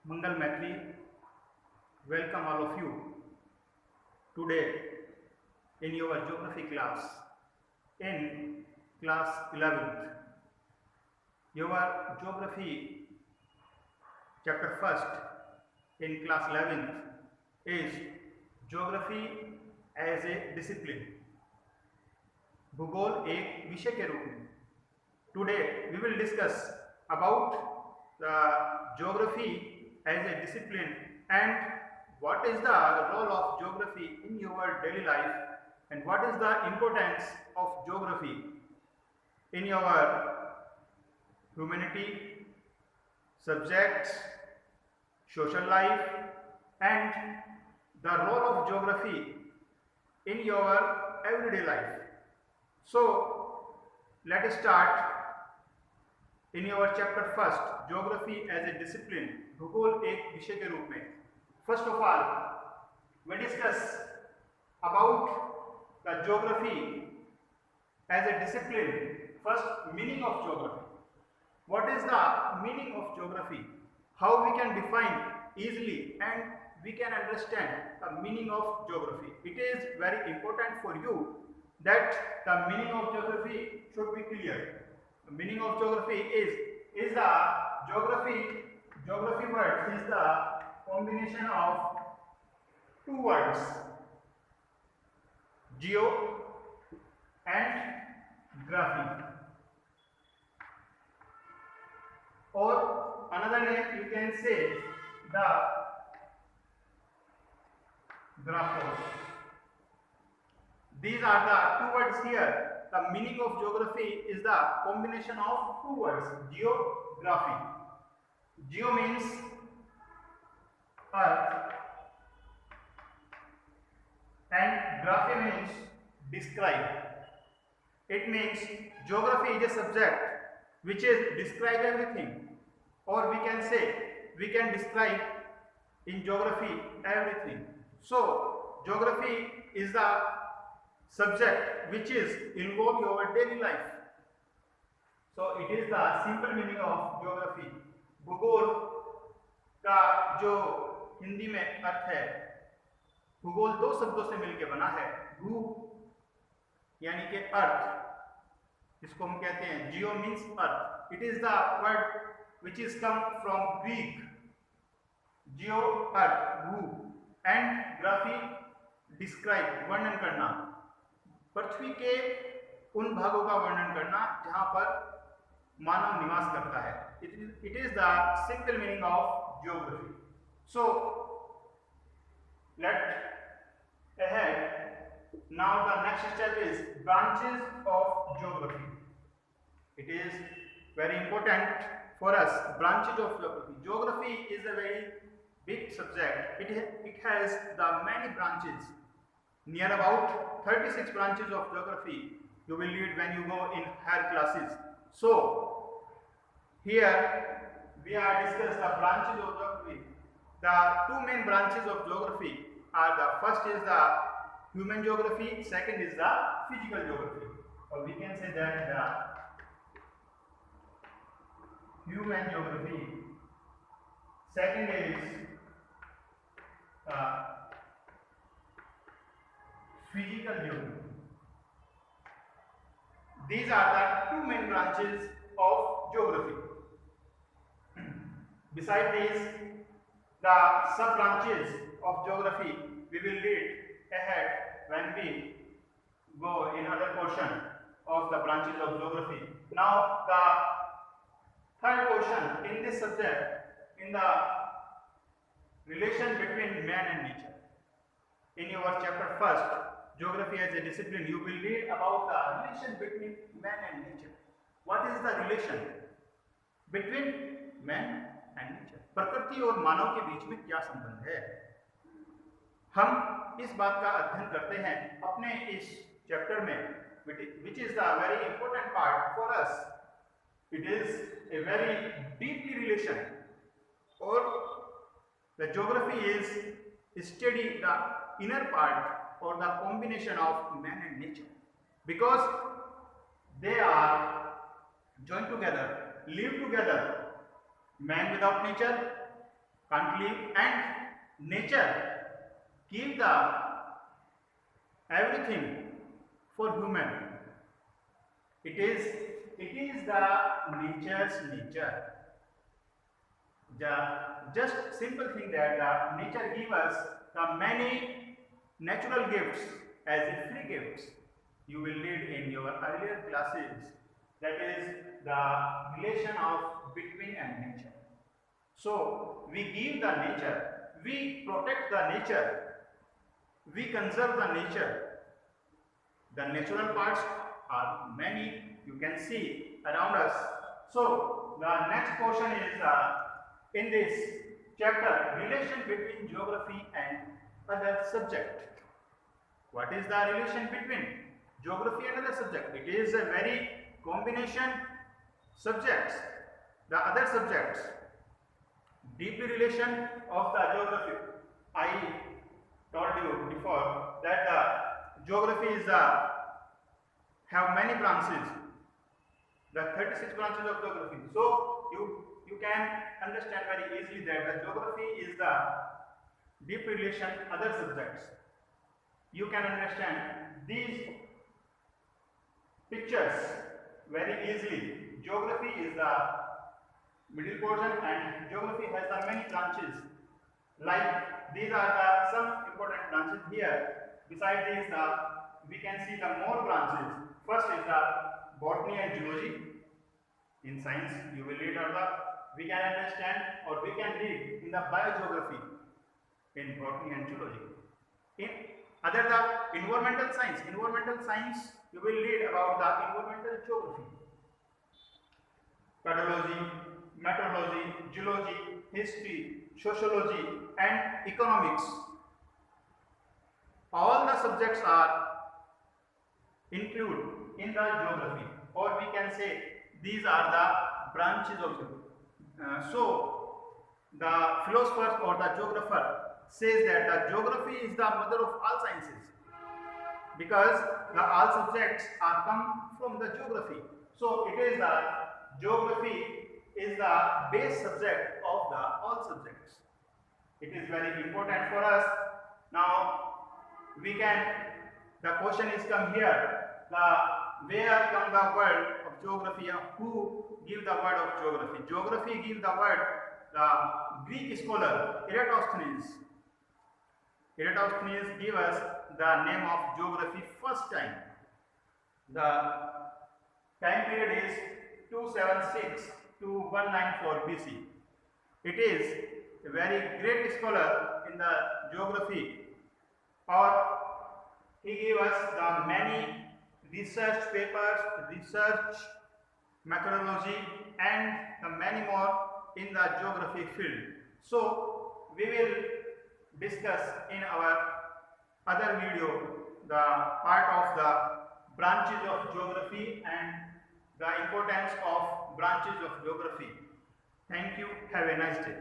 Mangal Maitri, welcome all of you today in your geography class in class 11th. Your geography chapter 1st in class 11th is geography as a discipline. भूगोल एक विषय के रूप में. Today we will discuss about the geography as a discipline and what is the role of geography in your daily life and what is the importance of geography in your humanity, subjects, social life, and the role of geography in your everyday life. So let us start in your chapter first, geography as a discipline, भूगोल एक विषय के रूप में. First of all, we discuss about the geography as a discipline. First, meaning of geography. What is the meaning of geography? How we can define easily and we can understand the meaning of geography. It is very important for you that the meaning of geography should be clear. The meaning of geography is the geography word is the combination of two words, geo and graphy, or another name you can say the graphos. These are the two words here. The meaning of geography is the combination of two words, geography. Geo means earth and graphy means describe. It means geography is a subject which is describe everything, or we can say we can describe in geography everything. So geography is the subject which is involved in our daily life. So it is the simple meaning of geography. भूगोल का जो हिंदी में अर्थ है, भूगोल दो शब्दों से मिलकर बना है. भू यानी कि अर्थ, इसको हम कहते हैं geo means earth. It is the word which is come from Greek, geo earth, भू, एंड ग्राफी डिस्क्राइब वर्णन करना, पृथ्वी के उन भागों का वर्णन करना जहां पर मानव निवास करता है. It is the simple meaning of geography. So let ahead. Now the next step is branches of geography. It is very important for us. Branches of geography. Geography is a very big subject. It has the many branches. Near about 36 branches of geography you will read when you go in higher classes. So here we are discuss the branches of geography. The two main branches of geography are the first is the human geography, second is the physical geography, or we can say that the human geography, second is physical geography. These are the two main branches of geography. Besides these, the sub branches of geography we will read ahead when we go in other portion of the branches of geography. Now the third portion in this subject, in the relation between man and nature. In your chapter first, geography as a discipline, you will read about the relation between man and nature. What is the relation between man and nature? प्रकृति और मानव के बीच में क्या संबंध है? हम इस बात का अध्ययन करते हैं अपने इस चैप्टर में, which is the very important part for us. It is a very deeply relation, or the geography is study the inner part or the combination of man and nature, because they are joined together, live together. Man without nature can't live, and nature give the everything for human. It is the nature's nature. The just simple thing that the nature give us the many natural gifts as a free gifts. You will read in your earlier classes, that is the relation of between and nature. So we give the nature, we protect the nature, we conserve the nature. The natural parts are many, you can see around us. So the next portion is in this chapter, relation between geography and other subject. What is the relation between geography and other subject? It is a very combination subjects. The other subjects, deeply relation of the geography. I told you before that the geography is have many branches. The 36 branches of geography. So you can understand very easily that the geography is the deep relation other subjects. You can understand these pictures very easily. Geography is the middle portion and geography has the many branches. Like these are the some important branches here. Besides these, we can see the more branches. First is the botany and zoology. In science, you will read we can understand or we can read in the biogeography in botany and zoology. In other the environmental science. Environmental science, you will read about the environmental geography, pedology, meteorology, geology, history, sociology, and economics. All the subjects are included in the geography, or we can say these are the branches of geography. So the philosopher or the geographer says that the geography is the mother of all sciences, because the all subjects are come from the geography. So it is the geography is the base subject of the all subjects. It is very important for us. Now we can, the question is come here, where come the word of geography, who give the word of geography? Geography give the word the Greek scholar Eratosthenes. Eratosthenes give us the name of geography first time. The time period is 276 to 194 BC. It is a very great scholar in the geography, or he gave us the many research papers, research methodology, and the many more in the geography field. So we will discuss in our other video the part of the branches of geography and the importance of branches of geography. Thank you. Have a nice day.